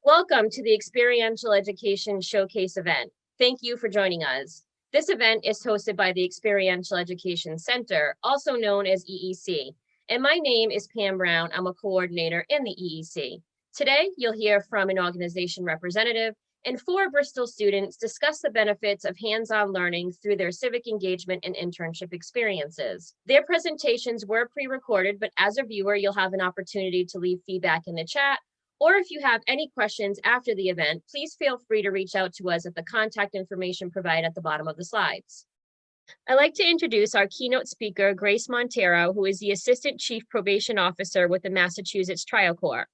Welcome to the Experiential Education Showcase event. Thank you for joining us. This event is hosted by the Experiential Education Center, also known as EEC. And my name is Pam Brown. I'm a coordinator in the EEC. Today, you'll hear from an organization representative and 4 Bristol students discuss the benefits of hands-on learning through their civic engagement and internship experiences. Their presentations were pre-recorded, but as a viewer, you'll have an opportunity to leave feedback in the chat. Or if you have any questions after the event, please feel free to reach out to us at the contact information provided at the bottom of the slides. I'd like to introduce our keynote speaker, Grace Montero, who is the Assistant Chief Probation Officer with the Massachusetts Trial Court.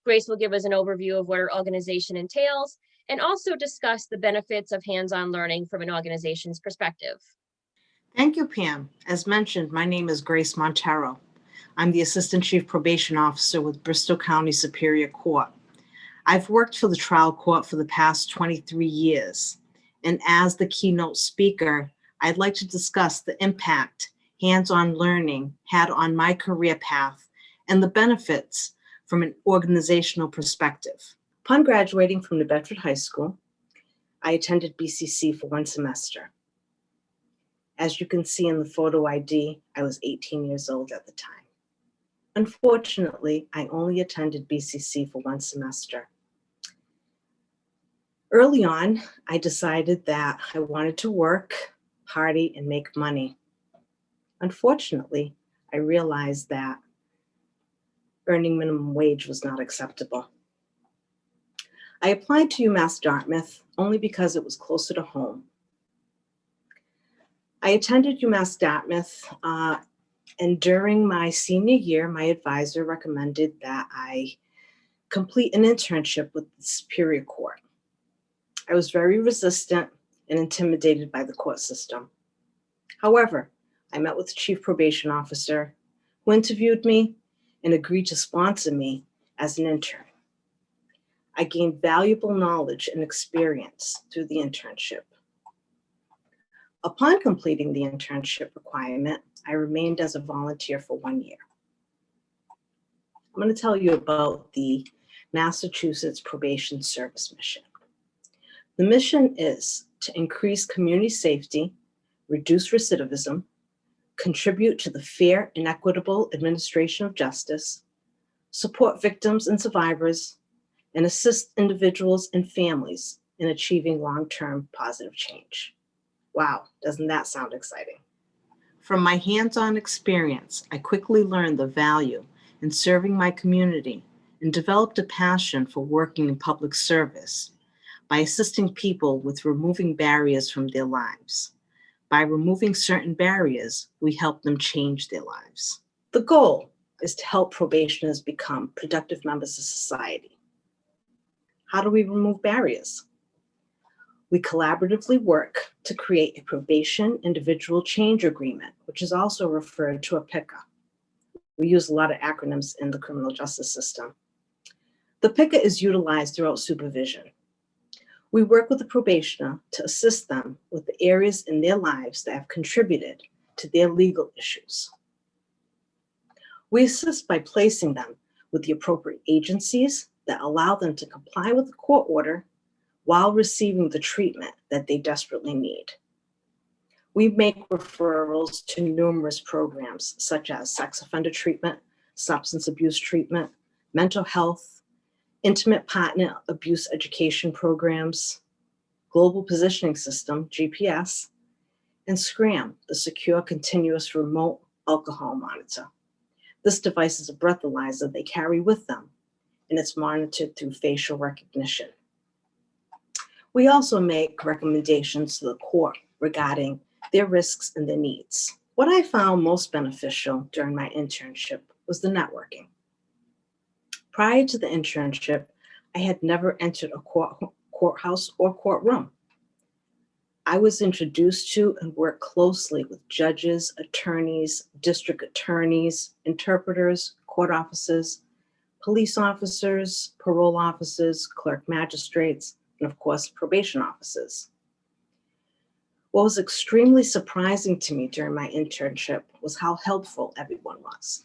Grace will give us an overview of what our organization entails and also discuss the benefits of hands-on learning from an organization's perspective. Thank you, Pam. As mentioned, my name is Grace Montero. I'm the Assistant Chief Probation Officer with Bristol County Superior Court. I've worked for the trial court for the past 23 years. And as the keynote speaker, I'd like to discuss the impact hands-on learning had on my career path and the benefits from an organizational perspective. Upon graduating from New Bedford High School, I attended BCC for 1 semester. As you can see in the photo ID, I was 18 years old at the time. Unfortunately, I only attended BCC for 1 semester. Early on, I decided that I wanted to work, party, and make money. Unfortunately, I realized that earning minimum wage was not acceptable. I applied to UMass Dartmouth only because it was closer to home. I attended UMass Dartmouth, and during my senior year, my advisor recommended that I complete an internship with the Superior Court. I was very resistant and intimidated by the court system. However, I met with the Chief Probation Officer, who interviewed me and agreed to sponsor me as an intern. I gained valuable knowledge and experience through the internship. Upon completing the internship requirement, I remained as a volunteer for 1 year. I'm going to tell you about the Massachusetts Probation Service mission. The mission is to increase community safety, reduce recidivism, contribute to the fair and equitable administration of justice, support victims and survivors, and assist individuals and families in achieving long-term positive change. Wow, doesn't that sound exciting? From my hands-on experience, I quickly learned the value in serving my community and developed a passion for working in public service by assisting people with removing barriers from their lives. By removing certain barriers, we help them change their lives. The goal is to help probationers become productive members of society. How do we remove barriers? We collaboratively work to create a probation individual change agreement, which is also referred to a PICA. We use a lot of acronyms in the criminal justice system. The PICA is utilized throughout supervision. We work with the probationer to assist them with the areas in their lives that have contributed to their legal issues. We assist by placing them with the appropriate agencies that allow them to comply with the court order while receiving the treatment that they desperately need. We make referrals to numerous programs such as sex offender treatment, substance abuse treatment, mental health, intimate partner abuse education programs, global positioning system, GPS, and SCRAM, the Secure Continuous Remote Alcohol Monitor. This device is a breathalyzer they carry with them, and it's monitored through facial recognition. We also make recommendations to the court regarding their risks and their needs. What I found most beneficial during my internship was the networking. Prior to the internship, I had never entered a courthouse or courtroom. I was introduced to and worked closely with judges, attorneys, district attorneys, interpreters, court officers, police officers, parole officers, clerk magistrates, and of course, probation officers. What was extremely surprising to me during my internship was how helpful everyone was.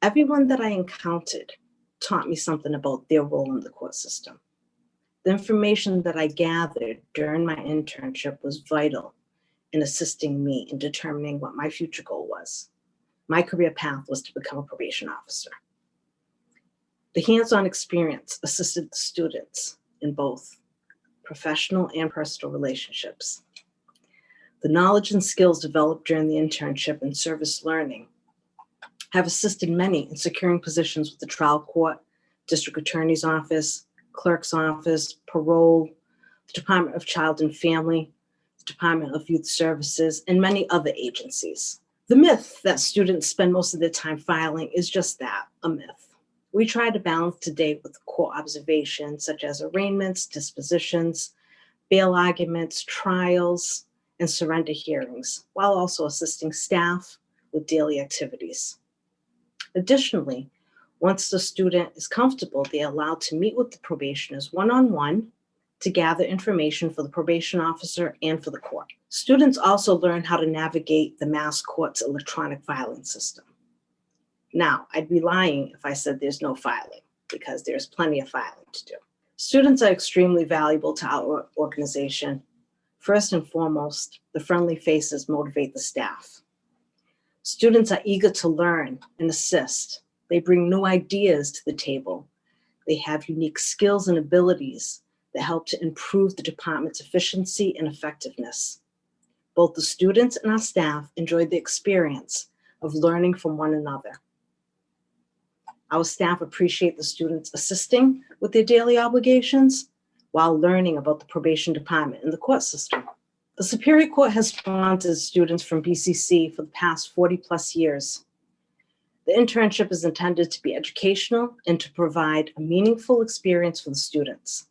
Everyone that I encountered taught me something about their role in the court system. The information that I gathered during my internship was vital in assisting me in determining what my future goal was. My career path was to become a probation officer. The hands-on experience assisted the students in both professional and personal relationships. The knowledge and skills developed during the internship and service learning have assisted many in securing positions with the trial court, district attorney's office, clerk's office, parole, the Department of Child and Family, the Department of Youth Services, and many other agencies. The myth that students spend most of their time filing is just that, a myth. We try to balance today with court observations such as arraignments, dispositions, bail arguments, trials, and surrender hearings, while also assisting staff with daily activities. Additionally, once the student is comfortable, they are allowed to meet with the probationers one-on-one to gather information for the probation officer and for the court. Students also learn how to navigate the Mass Court's electronic filing system. Now, I'd be lying if I said there's no filing, because there's plenty of filing to do. Students are extremely valuable to our organization. First and foremost, the friendly faces motivate the staff. Students are eager to learn and assist. They bring new ideas to the table. They have unique skills and abilities that help to improve the department's efficiency and effectiveness. Both the students and our staff enjoyed the experience of learning from one another. Our staff appreciate the students assisting with their daily obligations while learning about the probation department and the court system. The Superior Court has sponsored students from BCC for the past 40+ years. The internship is intended to be educational and to provide a meaningful experience for the students.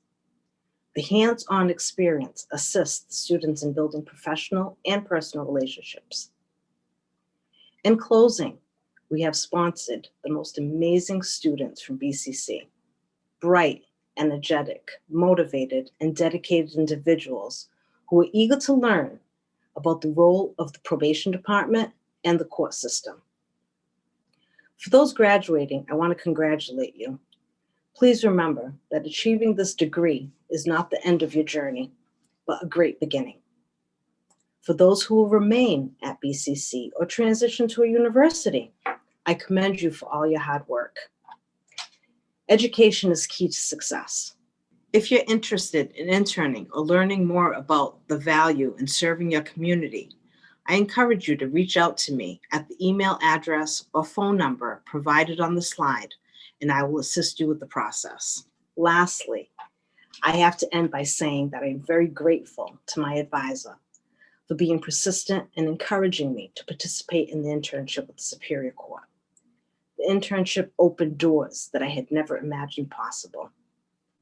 The hands-on experience assists the students in building professional and personal relationships. In closing, we have sponsored the most amazing students from BCC, bright, energetic, motivated, and dedicated individuals who are eager to learn about the role of the probation department and the court system. For those graduating, I want to congratulate you. Please remember that achieving this degree is not the end of your journey, but a great beginning. For those who will remain at BCC or transition to a university, I commend you for all your hard work. Education is key to success. If you're interested in interning or learning more about the value in serving your community, I encourage you to reach out to me at the email address or phone number provided on the slide, and I will assist you with the process. Lastly, I have to end by saying that I'm very grateful to my advisor for being persistent and encouraging me to participate in the internship with the Superior Court. The internship opened doors that I had never imagined possible.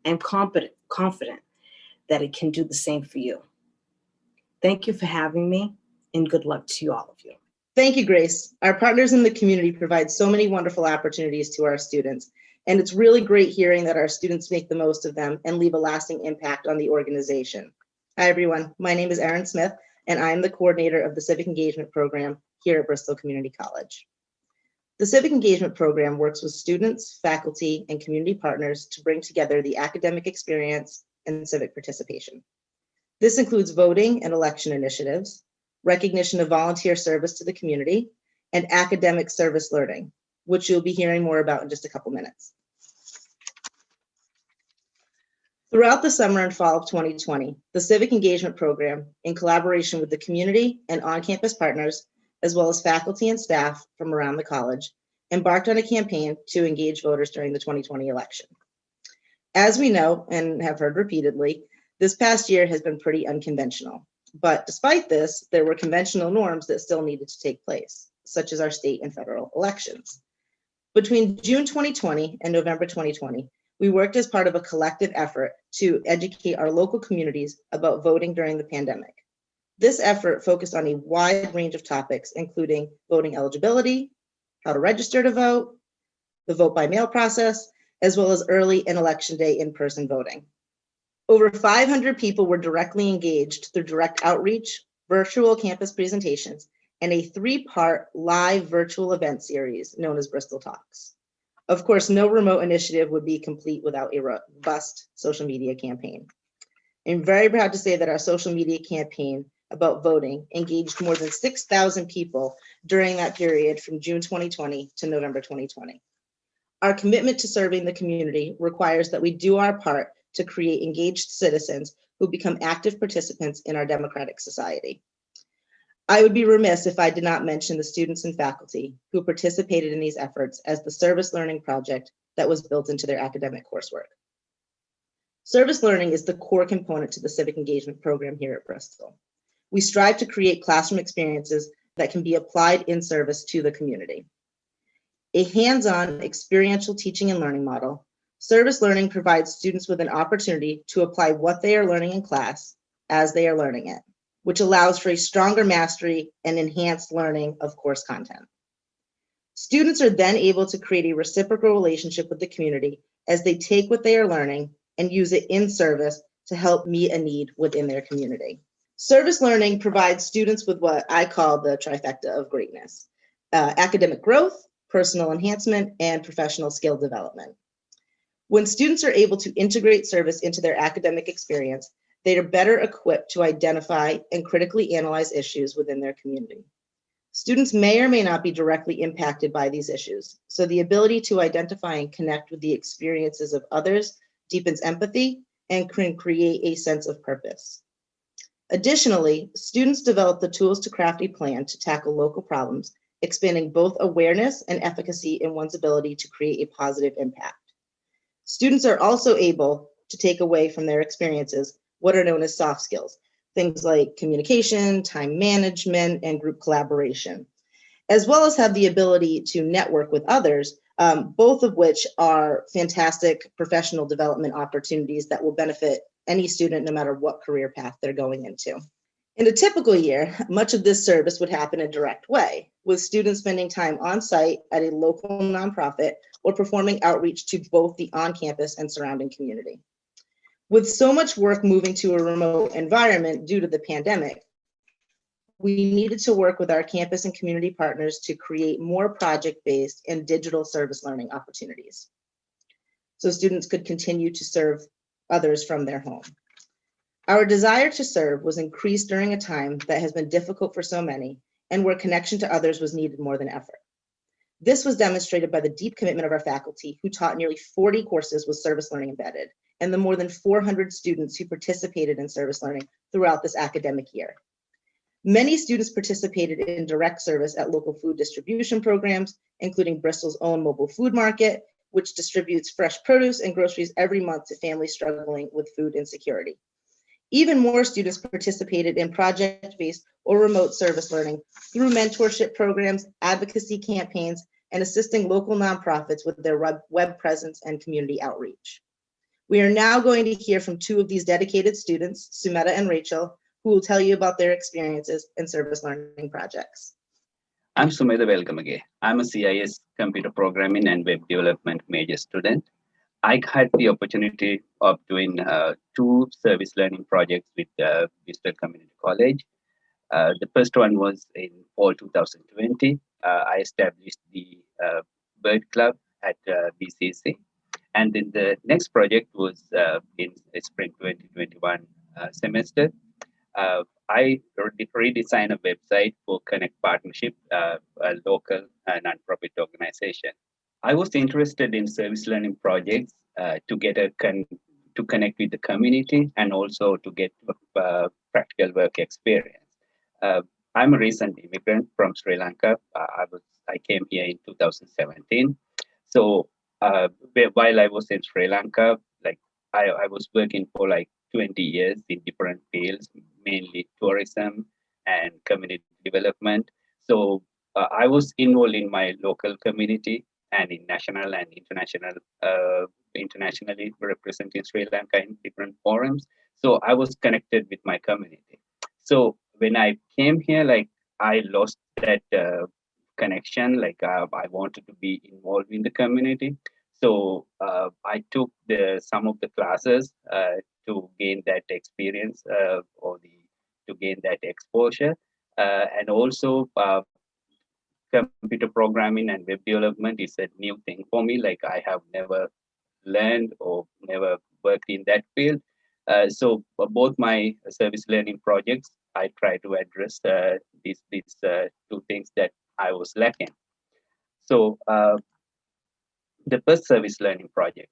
I'm confident that it can do the same for you. Thank you for having me, and good luck to you, all of you. Thank you, Grace. Our partners in the community provide so many wonderful opportunities to our students, and it's really great hearing that our students make the most of them and leave a lasting impact on the organization. Hi, everyone. My name is Erin Smith, and I'm the coordinator of the Civic Engagement Program here at Bristol Community College. The Civic Engagement Program works with students, faculty, and community partners to bring together the academic experience and civic participation. This includes voting and election initiatives, recognition of volunteer service to the community, and academic service learning, which you'll be hearing more about in just a couple minutes. Throughout the summer and fall of 2020, the Civic Engagement Program, in collaboration with the community and on-campus partners, as well as faculty and staff from around the college, embarked on a campaign to engage voters during the 2020 election. As we know and have heard repeatedly, this past year has been pretty unconventional. But despite this, there were conventional norms that still needed to take place, such as our state and federal elections. Between June 2020 and November 2020, we worked as part of a collective effort to educate our local communities about voting during the pandemic. This effort focused on a wide range of topics, including voting eligibility, how to register to vote, the vote by mail process, as well as early and election day in-person voting. Over 500 people were directly engaged through direct outreach, virtual campus presentations, and a 3-part live virtual event series known as Bristol Talks. Of course, no remote initiative would be complete without a robust social media campaign. I'm very proud to say that our social media campaign about voting engaged more than 6,000 people during that period from June 2020 to November 2020. Our commitment to serving the community requires that we do our part to create engaged citizens who become active participants in our democratic society. I would be remiss if I did not mention the students and faculty who participated in these efforts as the service learning project that was built into their academic coursework. Service learning is the core component to the civic engagement program here at Bristol. We strive to create classroom experiences that can be applied in service to the community. A hands-on experiential teaching and learning model, service learning provides students with an opportunity to apply what they are learning in class as they are learning it, which allows for a stronger mastery and enhanced learning of course content. Students are then able to create a reciprocal relationship with the community as they take what they are learning and use it in service to help meet a need within their community. Service learning provides students with what I call the trifecta of greatness: academic growth, personal enhancement, and professional skill development. When students are able to integrate service into their academic experience, they are better equipped to identify and critically analyze issues within their community. Students may or may not be directly impacted by these issues, so the ability to identify and connect with the experiences of others deepens empathy and can create a sense of purpose. Additionally, students develop the tools to craft a plan to tackle local problems, expanding both awareness and efficacy in one's ability to create a positive impact. Students are also able to take away from their experiences what are known as soft skills, things like communication, time management, and group collaboration, as well as have the ability to network with others, both of which are fantastic professional development opportunities that will benefit any student no matter what career path they're going into. In a typical year, much of this service would happen in a direct way, with students spending time on site at a local nonprofit or performing outreach to both the on-campus and surrounding community. With so much work moving to a remote environment due to the pandemic, we needed to work with our campus and community partners to create more project-based and digital service learning opportunities, so students could continue to serve others from their home. Our desire to serve was increased during a time that has been difficult for so many and where connection to others was needed more than ever. This was demonstrated by the deep commitment of our faculty, who taught nearly 40 courses with service learning embedded, and the more than 400 students who participated in service learning throughout this academic year. Many students participated in direct service at local food distribution programs, including Bristol's own mobile food market, which distributes fresh produce and groceries every month to families struggling with food insecurity. Even more students participated in project-based or remote service learning through mentorship programs, advocacy campaigns, and assisting local nonprofits with their web presence and community outreach. We are now going to hear from two of these dedicated students, Sumeta and Rachel, who will tell you about their experiences in service learning projects. I'm Sumeta Velgamage. I'm a CIS computer programming and web development major student. I had the opportunity of doing two service learning projects with Bristol Community College. The first one was in fall 2020. I established the Bird Club at BCC. And then the next project was in spring 2021 semester. I redesigned a website for Connect Partnership, a local nonprofit organization. I was interested in service learning projects to get to connect with the community and also to get practical work experience. I'm a recent immigrant from Sri Lanka. I came here in 2017. So while I was in Sri Lanka, like I was working for like 20 years in different fields, mainly tourism and community development. So I was involved in my local community and in national and internationally representing Sri Lanka in different forums. So I was connected with my community. So when I came here, like I lost that connection. Like I wanted to be involved in the community. So I took some of the classes to gain that experience to gain that exposure, and also computer programming and web development is a new thing for me. Like I have never learned or never worked in that field. So both my service learning projects, I try to address these two things that I was lacking. So the first service learning project,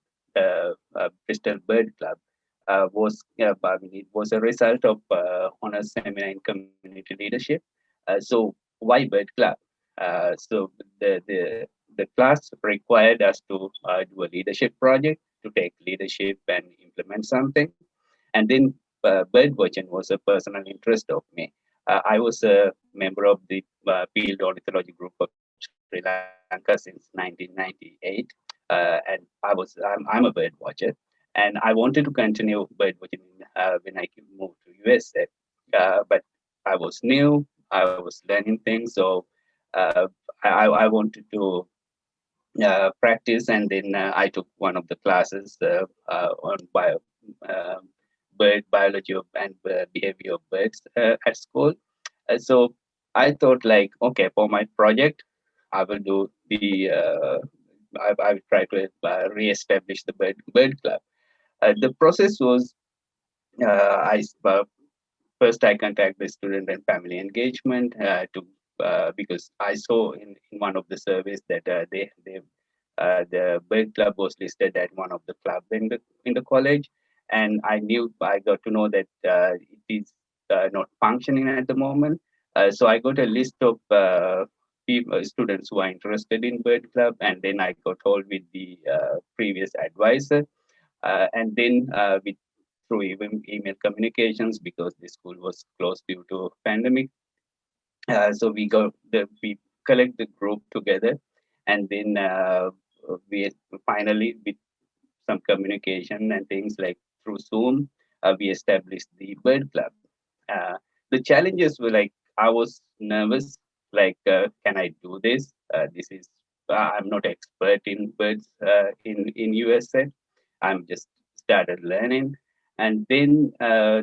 Bristol Bird Club, I mean, it was a result of honors seminar in community leadership. So why Bird Club? So the class required us to do a leadership project to take leadership and implement something. And then bird watching was a personal interest of me. I was a member of the field ornithology group of Sri Lanka since 1998, and I'm a bird watcher, and I wanted to continue bird watching when I moved to USA. But I was new, I was learning things, so uh, I wanted to practice, and then I took one of the classes on bird biology and behavior of birds at school. So I thought like, okay, for my project, I will do I will try to re-establish the bird club. The process was I first I contact the student and family engagement to because I saw in one of the surveys that the bird club was listed at one of the club in the college, and I got to know that it is not functioning at the moment. So I got a list of students who are interested in bird club, and then I got hold with the previous advisor, and then with through even email communications because the school was closed due to pandemic. So we collect the group together, and then we finally with some communication and things like through Zoom, we established the bird club. The challenges were like I was nervous, like can I do this? This is I'm not expert in birds in USA. I'm just started learning, and then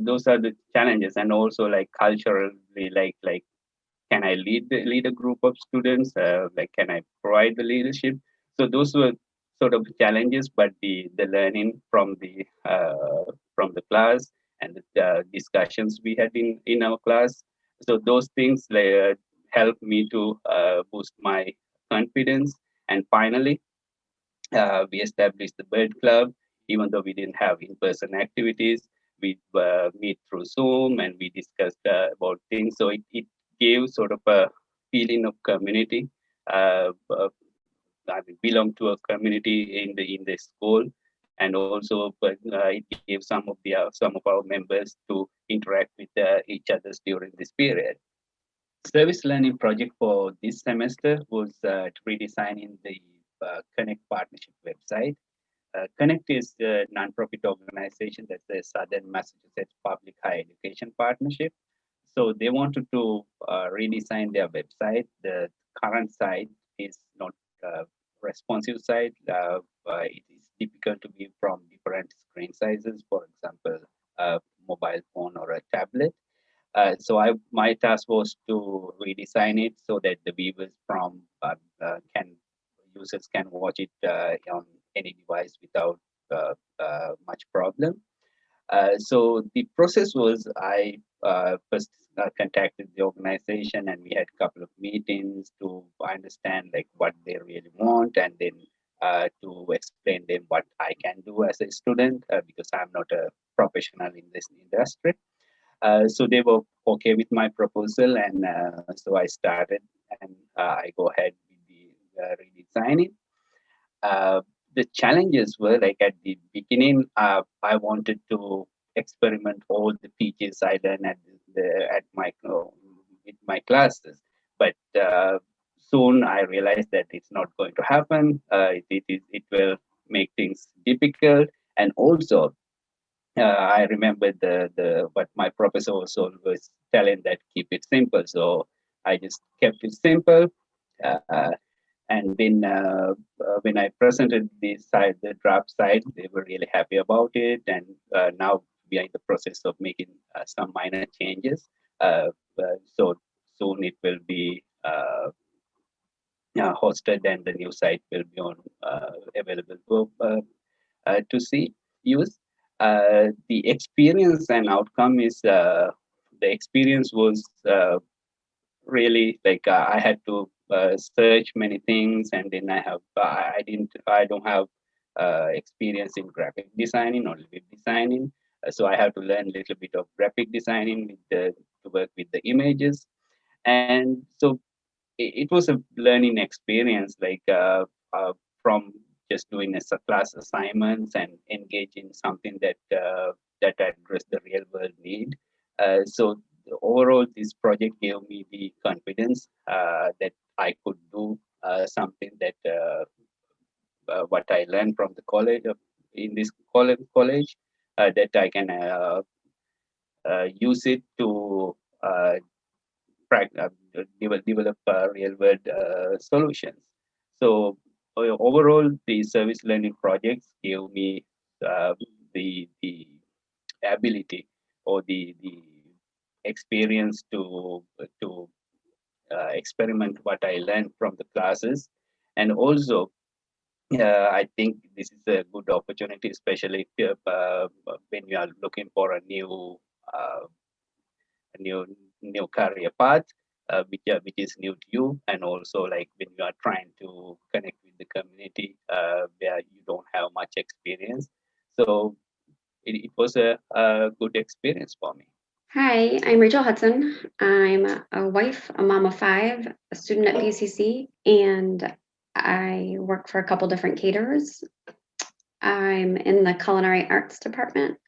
those are the challenges, and also like culturally, like can I lead a group of students? Like can I provide the leadership? So those were sort of challenges, but the learning from the class and the discussions we had in our class. So those things helped me to boost my confidence. And finally, we established the bird club. Even though we didn't have in-person activities, we meet through Zoom and we discussed about things. So it gave sort of a feeling of community. I mean, belong to a community in the school, and also but it gave some of our members to interact with each others during this period. Service learning project for this semester was redesigning the Connect partnership website. Connect is a nonprofit organization that's the Southern Massachusetts Public Higher Education Partnership. So they wanted to redesign their website. The current site is not responsive site. It is difficult to view from different screen sizes, for example, a mobile phone or a tablet. So my task was to redesign it so that the viewers from can users can watch it on any device without much problem. So the process was I first contacted the organization and we had a couple of meetings to understand like what they really want, and then to explain them what I can do as a student because I'm not a professional in this industry. So they were okay with my proposal, and so I started and I go ahead with the redesigning. Uh, the challenges were like at the beginning, I wanted to experiment all the features I learned at my with my classes, but soon I realized that it's not going to happen. It will make things difficult, and also I remember the what my professor was always telling that keep it simple. So I just kept it simple. Uh, and then when I presented the draft site, they were really happy about it. And now we are in the process of making some minor changes. So soon it will be hosted, and the new site will be on available to see use. The experience and outcome is the experience was really like I had to search many things, and then I don't have experience in graphic designing or web designing, so I have to learn a little bit of graphic designing to work with the images, and so it was a learning experience, like from just doing class assignments and engage in something that address the real world need. So overall, this project gave me the confidence that I could do something that what I learned from the college in this college that I can use it to uh, develop real world solutions. So overall, the service learning projects gave me the ability or the experience to experiment what I learned from the classes, and also I think this is a good opportunity, especially if, when you are looking for uh, a new career path, which is new to you, and also like when you are trying to connect with the community where you don't have much experience. So it was a good experience for me. Hi, I'm Rachel Hudson. I'm a wife, a mom of five, a student at BCC, and I work for a couple different caterers. I'm in the culinary arts department.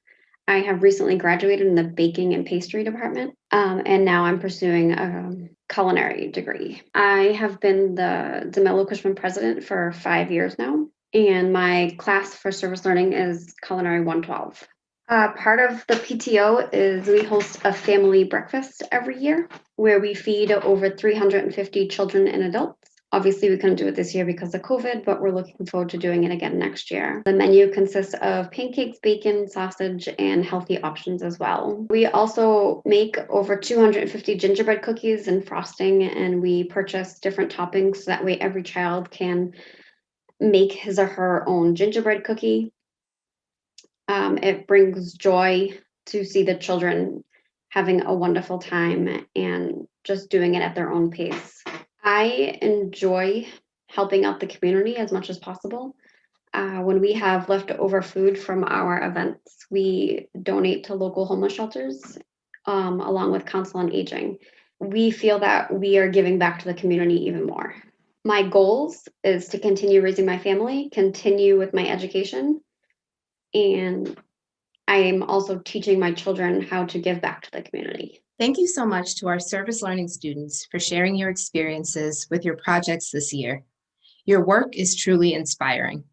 I have recently graduated in the baking and pastry department, and now I'm pursuing a culinary degree. I have been the DeMello Cushman president for 5 years now, and my class for service learning is Culinary 112. Part of the PTO is we host a family breakfast every year where we feed over 350 children and adults. Obviously, we couldn't do it this year because of COVID, but we're looking forward to doing it again next year. The menu consists of pancakes, bacon, sausage, and healthy options as well. We also make over 250 gingerbread cookies and frosting, and we purchase different toppings so that way every child can make his or her own gingerbread cookie. It brings joy to see the children having a wonderful time and just doing it at their own pace. I enjoy helping out the community as much as possible. When we have leftover food from our events, we donate to local homeless shelters along with Council on Aging. We feel that we are giving back to the community even more. My goals is to continue raising my family, continue with my education, and I am also teaching my children how to give back to the community. Thank you so much to our service learning students for sharing your experiences with your projects this year. Your work is truly inspiring.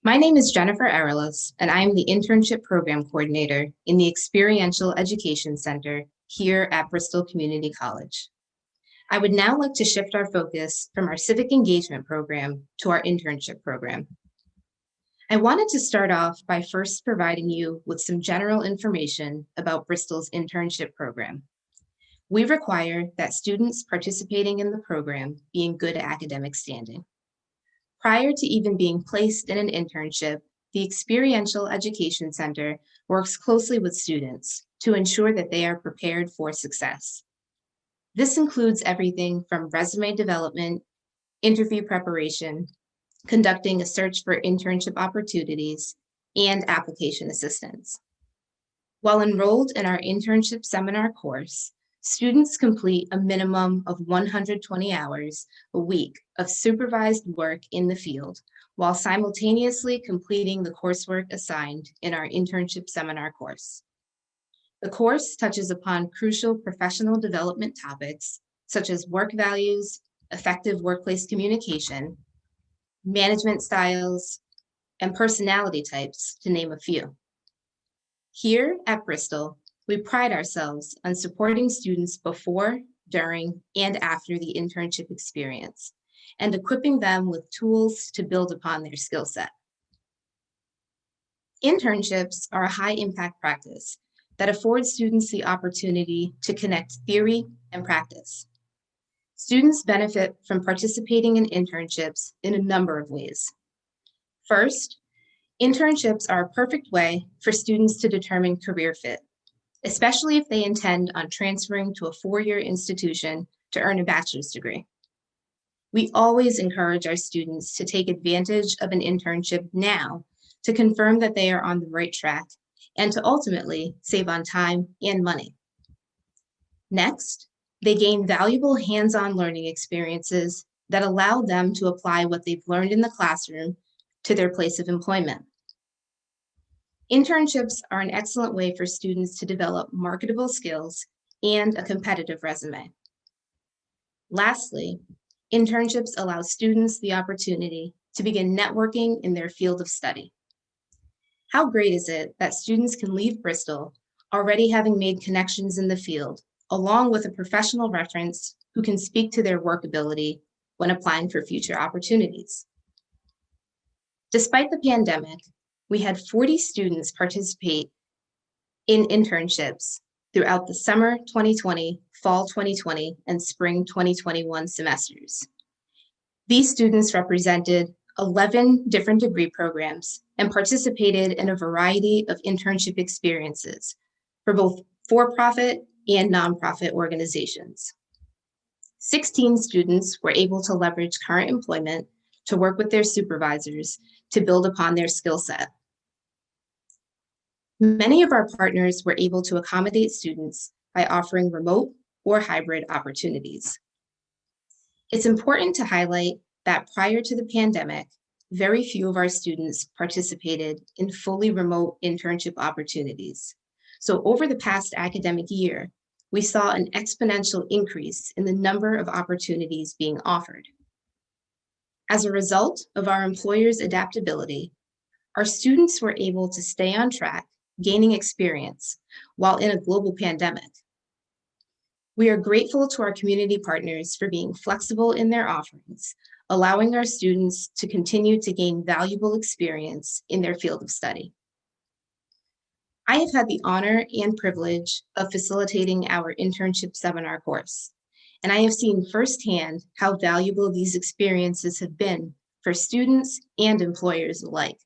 My name is Jennifer Arelas, and I am the Internship Program Coordinator in the Experiential Education Center here at Bristol Community College. I would now like to shift our focus from our Civic Engagement Program to our internship program. I wanted to start off by first providing you with some general information about Bristol's internship program. We require that students participating in the program be in good academic standing. Prior to even being placed in an internship, the Experiential Education Center works closely with students to ensure that they are prepared for success. This includes everything from resume development, interview preparation, conducting a search for internship opportunities, and application assistance. While enrolled in our internship seminar course, students complete a minimum of 120 hours a week of supervised work in the field, while simultaneously completing the coursework assigned in our internship seminar course. The course touches upon crucial professional development topics, such as work values, effective workplace communication, management styles, and personality types, to name a few. Here at Bristol, we pride ourselves on supporting students before, during, and after the internship experience, and equipping them with tools to build upon their skill set. Internships are a high-impact practice that affords students the opportunity to connect theory and practice. Students benefit from participating in internships in a number of ways. First, internships are a perfect way for students to determine career fit, especially if they intend on transferring to a four-year institution to earn a bachelor's degree. We always encourage our students to take advantage of an internship now to confirm that they are on the right track and to ultimately save on time and money. Next, they gain valuable hands-on learning experiences that allow them to apply what they've learned in the classroom to their place of employment. Internships are an excellent way for students to develop marketable skills and a competitive resume. Lastly, internships allow students the opportunity to begin networking in their field of study. How great is it that students can leave Bristol already having made connections in the field, along with a professional reference who can speak to their work ability when applying for future opportunities. Despite the pandemic, we had 40 students participate in internships throughout the summer 2020, fall 2020, and spring 2021 semesters. These students represented 11 different degree programs and participated in a variety of internship experiences for both for-profit and nonprofit organizations. 16 students were able to leverage current employment to work with their supervisors to build upon their skill set. Many of our partners were able to accommodate students by offering remote or hybrid opportunities. It's important to highlight that prior to the pandemic, very few of our students participated in fully remote internship opportunities. So over the past academic year, we saw an exponential increase in the number of opportunities being offered. As a result of our employers' adaptability, our students were able to stay on track, gaining experience while in a global pandemic. We are grateful to our community partners for being flexible in their offerings, allowing our students to continue to gain valuable experience in their field of study. I have had the honor and privilege of facilitating our internship seminar course, and I have seen firsthand how valuable these experiences have been for students and employers alike.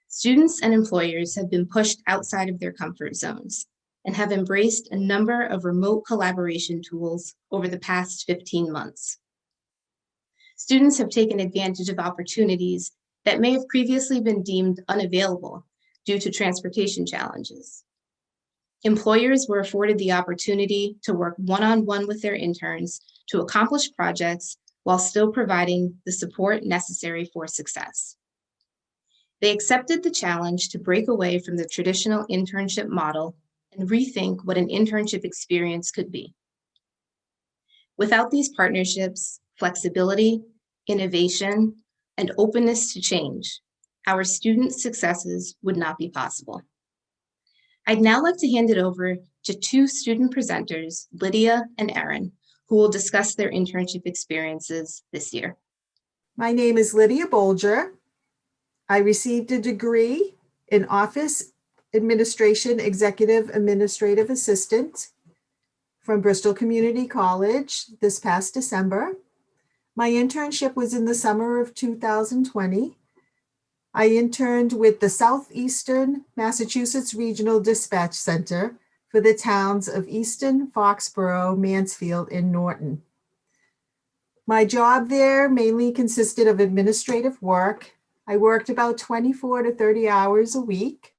Students and employers have been pushed outside of their comfort zones and have embraced a number of remote collaboration tools over the past 15 months. Students have taken advantage of opportunities that may have previously been deemed unavailable due to transportation challenges. Employers were afforded the opportunity to work one-on-one with their interns to accomplish projects while still providing the support necessary for success. They accepted the challenge to break away from the traditional internship model and rethink what an internship experience could be. Without these partnerships, flexibility, innovation, and openness to change, our students' successes would not be possible. I'd now like to hand it over to two student presenters, Lydia and Erin, who will discuss their internship experiences this year. My name is Lydia Bolger. I received a degree in Office Administration Executive Administrative Assistant from Bristol Community College this past December. My internship was in the summer of 2020. I interned with the Southeastern Massachusetts Regional Dispatch Center for the towns of Easton, Foxborough, Mansfield, and Norton. My job there mainly consisted of administrative work. I worked about 24 to 30 hours a week.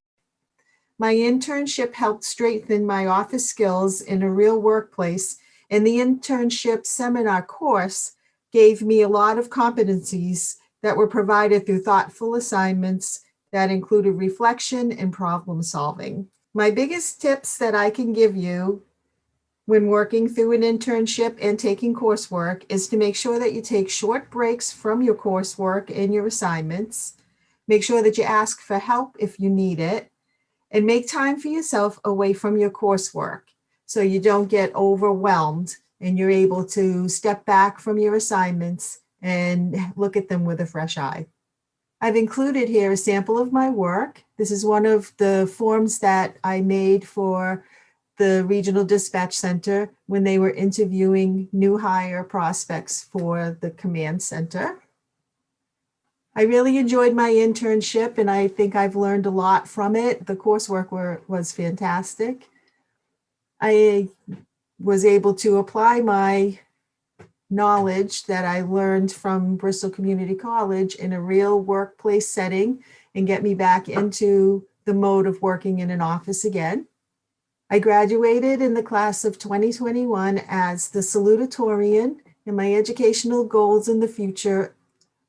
My internship helped strengthen my office skills in a real workplace, and the internship seminar course gave me a lot of competencies that were provided through thoughtful assignments that included reflection and problem solving. My biggest tips that I can give you when working through an internship and taking coursework is to make sure that you take short breaks from your coursework and your assignments. Make sure that you ask for help if you need it, and make time for yourself away from your coursework so you don't get overwhelmed and you're able to step back from your assignments and look at them with a fresh eye. I've included here a sample of my work. This is one of the forms that I made for the Regional Dispatch Center when they were interviewing new hire prospects for the command center. I really enjoyed my internship, and I think I've learned a lot from it. The coursework was fantastic. I was able to apply my knowledge that I learned from Bristol Community College in a real workplace setting and get me back into the mode of working in an office again. I graduated in the class of 2021 as the salutatorian, and my educational goals in the future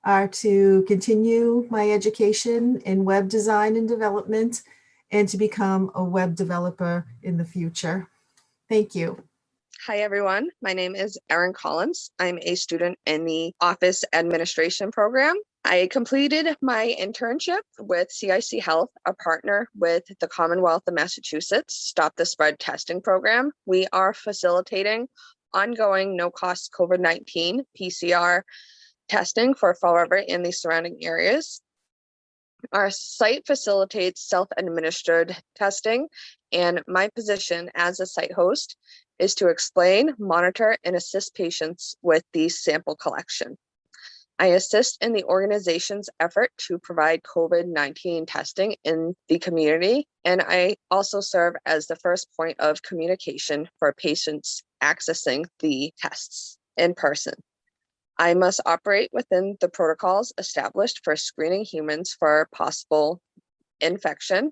are to continue my education in web design and development and to become a web developer in the future. Thank you. Hi, everyone. My name is Erin Collins. I'm a student in the Office Administration program. I completed my internship with CIC Health, a partner with the Commonwealth of Massachusetts Stop the Spread testing program. We are facilitating ongoing no-cost COVID-19 PCR testing for Fall River and the surrounding areas. Our site facilitates self-administered testing, and my position as a site host is to explain, monitor, and assist patients with the sample collection. I assist in the organization's effort to provide COVID-19 testing in the community, and I also serve as the first point of communication for patients accessing the tests in person. I must operate within the protocols established for screening humans for possible infection.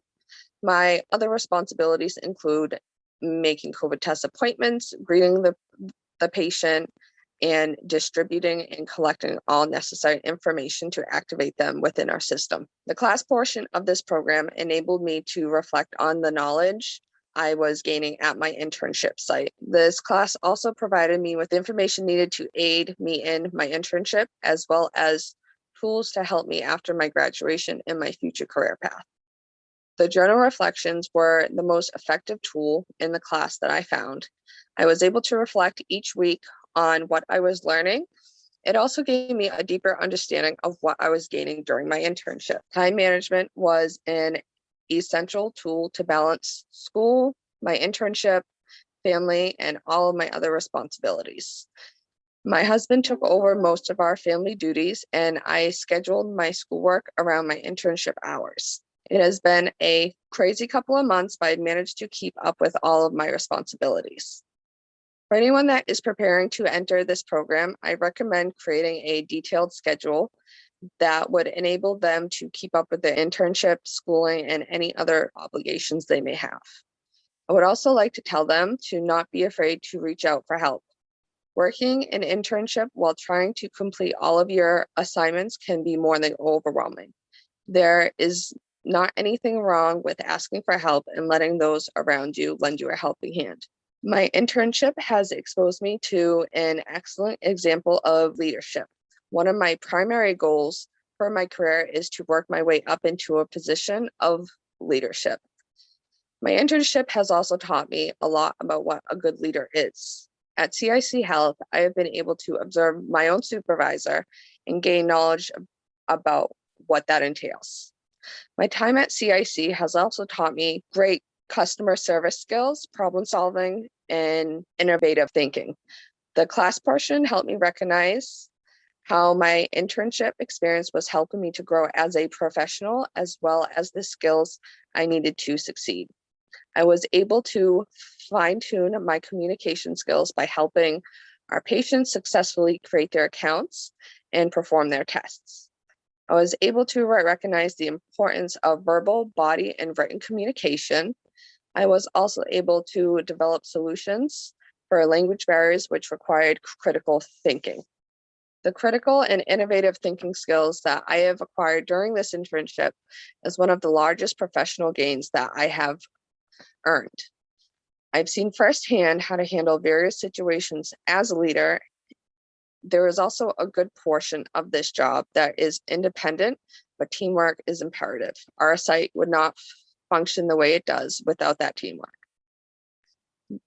My other responsibilities include making COVID test appointments, greeting the patient, and distributing and collecting all necessary information to activate them within our system. The class portion of this program enabled me to reflect on the knowledge I was gaining at my internship site. This class also provided me with information needed to aid me in my internship, as well as tools to help me after my graduation in my future career path. The journal reflections were the most effective tool in the class that I found. I was able to reflect each week on what I was learning. It also gave me a deeper understanding of what I was gaining during my internship. Time management was an essential tool to balance school, my internship, family, and all of my other responsibilities. My husband took over most of our family duties, and I scheduled my schoolwork around my internship hours. It has been a crazy couple of months, but I've managed to keep up with all of my responsibilities. For anyone that is preparing to enter this program, I recommend creating a detailed schedule that would enable them to keep up with their internship, schooling, and any other obligations they may have. I would also like to tell them to not be afraid to reach out for help. Working an internship while trying to complete all of your assignments can be more than overwhelming. There is not anything wrong with asking for help and letting those around you lend you a helping hand. My internship has exposed me to an excellent example of leadership. One of my primary goals for my career is to work my way up into a position of leadership. My internship has also taught me a lot about what a good leader is. At CIC Health, I have been able to observe my own supervisor and gain knowledge about what that entails. My time at CIC has also taught me great customer service skills, problem solving, and innovative thinking. The class portion helped me recognize how my internship experience was helping me to grow as a professional, as well as the skills I needed to succeed. I was able to fine-tune my communication skills by helping our patients successfully create their accounts and perform their tests. I was able to recognize the importance of verbal, body, and written communication. I was also able to develop solutions for language barriers which required critical thinking. The critical and innovative thinking skills that I have acquired during this internship is one of the largest professional gains that I have earned. I've seen firsthand how to handle various situations as a leader. There is also a good portion of this job that is independent, but teamwork is imperative. Our site would not function the way it does without that teamwork.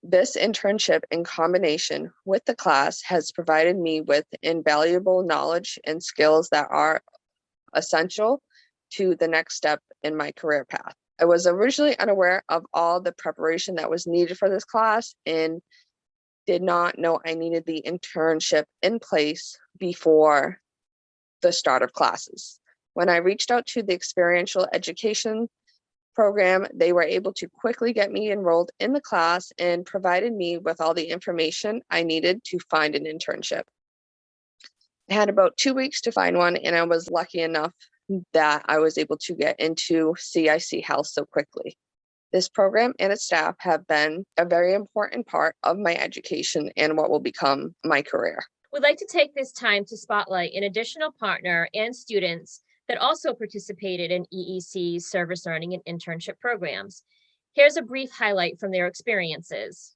This internship in combination with the class has provided me with invaluable knowledge and skills that are essential to the next step in my career path. I was originally unaware of all the preparation that was needed for this class and did not know I needed the internship in place before the start of classes. When I reached out to the experiential education program, they were able to quickly get me enrolled in the class and provided me with all the information I needed to find an internship. I had about 2 weeks to find one, and I was lucky enough that I was able to get into CIC Health so quickly. This program and its staff have been a very important part of my education and what will become my career. We'd like to take this time to spotlight an additional partner and students that also participated in EEC's service learning and internship programs. Here's a brief highlight from their experiences.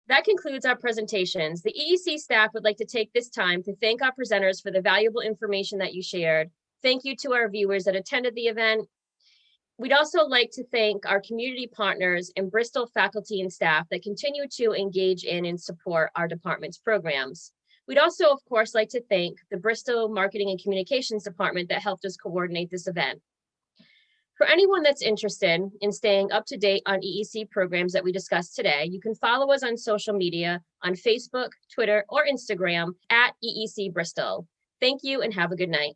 That concludes our presentations. The EEC staff would like to take this time to thank our presenters for the valuable information that you shared. Thank you to our viewers that attended the event. We'd also like to thank our community partners and Bristol faculty and staff that continue to engage in and support our department's programs. We'd also, of course, like to thank the Bristol Marketing and Communications Department that helped us coordinate this event. For anyone that's interested in staying up to date on EEC programs that we discussed today, you can follow us on social media on Facebook, Twitter, or Instagram at EEC Bristol. Thank you and have a good night.